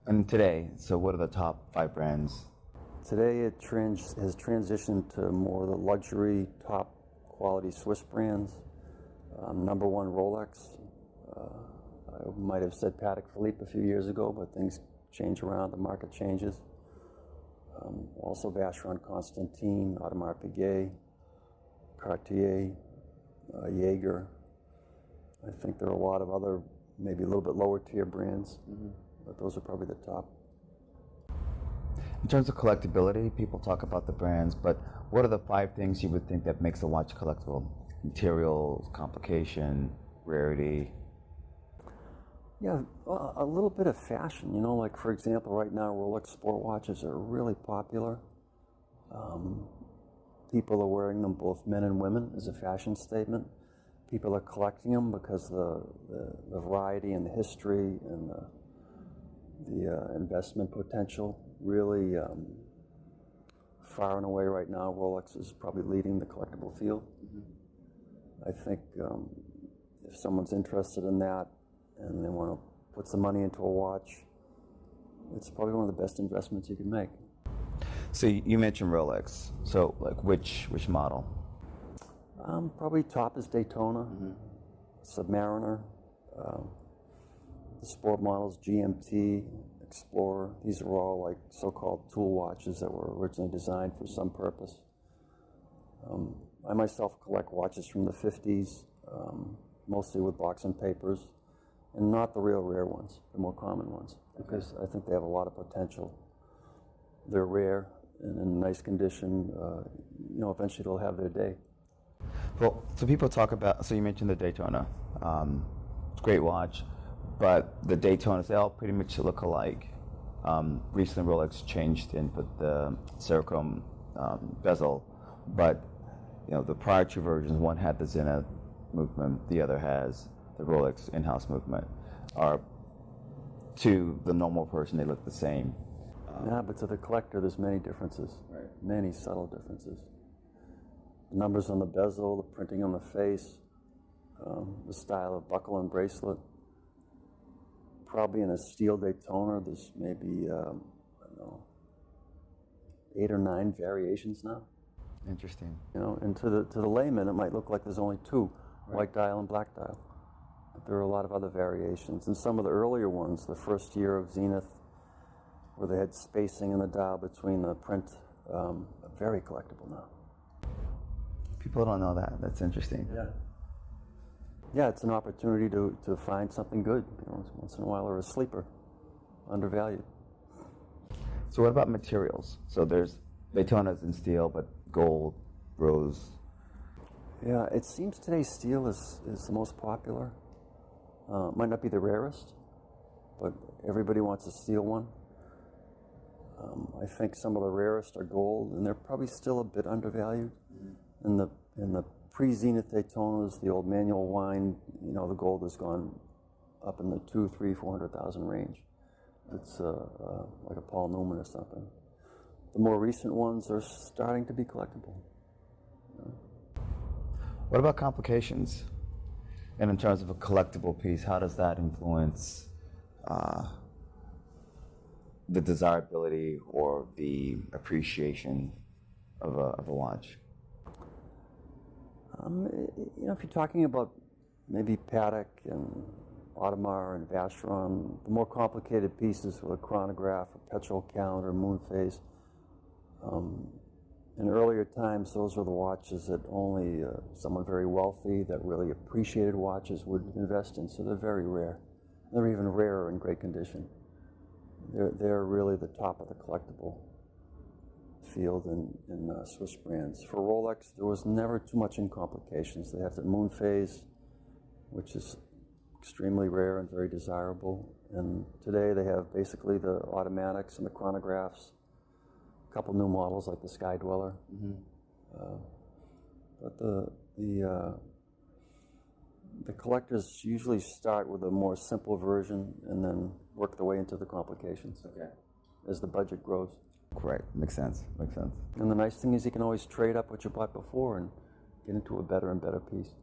And today, so what are the top 5 brands? Today it has transitioned to more of the luxury, top quality Swiss brands. Number one, Rolex. I might have said Patek Philippe a few years ago, but things change around, the market changes. Also Vacheron Constantin, Audemars Piguet, Cartier, Jaeger. I think there are a lot of other, maybe a little bit lower tier brands, but those are probably the top. In terms of collectability, people talk about the brands, but what are the 5 things you would think that makes a watch collectible? Materials, complication, rarity? Yeah, a little bit of fashion. You know, like for example, right now Rolex sport watches are really popular. People are wearing them, both men and women, as a fashion statement. People are collecting them because the variety and the history and the investment potential really far and away right now. Rolex is probably leading the collectible field. I think if someone's interested in that and they want to put some money into a watch, it's probably one of the best investments you can make. So you mentioned Rolex. So like which model? Probably top is Daytona, Submariner, the sport models, GMT, Explorer. These are all like so-called tool watches that were originally designed for some purpose. I myself collect watches from the 50s, mostly with box and papers, and not the real rare ones, the more common ones, because I think they have a lot of potential. They're rare and in nice condition. You know, eventually they'll have their day. Well, so people talk about, so you mentioned the Daytona. It's a great watch, but the Daytonas, they all pretty much look alike. Recently Rolex changed and put the Serichrome bezel, but you know, the prior 2 versions, one had the Zenith movement, the other has the Rolex in-house movement. Are to the normal person, they look the same. Yeah, but to the collector, there's many differences, Right. Many subtle differences. The numbers on the bezel, the printing on the face, the style of buckle and bracelet. Probably in a steel Daytona, there's maybe, I don't know, 8 or 9 variations now. Interesting. You know, and to the layman, it might look like there's only 2, white dial and black dial. But there are a lot of other variations. And some of the earlier ones, the first year of Zenith, where they had spacing in the dial between the print, very collectible now. People don't know that. That's interesting. Yeah. Yeah, it's an opportunity to find something good. You know, once in a while, or a sleeper, undervalued. So what about materials? So there's Daytonas in steel, but gold, rose. Yeah, it seems today steel is the most popular. Might not be the rarest, but everybody wants a steel one. I think some of the rarest are gold, and they're probably still a bit undervalued. In the pre-Zenith Daytonas, the old manual wind, you know, the gold has gone up in the 200,000, 300,000, 400,000 range. It's like a Paul Newman or something. The more recent ones are starting to be collectible. What about complications? And in terms of a collectible piece, how does that influence the desirability or the appreciation of a watch? You know, if you're talking about maybe Patek and Audemars and Vacheron, the more complicated pieces with a chronograph, a petrol calendar, moon phase. In earlier times, those were the watches that only someone very wealthy that really appreciated watches would invest in, so they're very rare. They're even rarer in great condition. They're really the top of the collectible field in Swiss brands. For Rolex, there was never too much in complications. They have the moon phase, which is extremely rare and very desirable. And today they have basically the automatics and the chronographs, a couple new models like the Sky Dweller. But the collectors usually start with a more simple version and then work their way into the complications as the budget grows. Correct. Makes sense. Makes sense. And the nice thing is you can always trade up what you bought before and get into a better and better piece.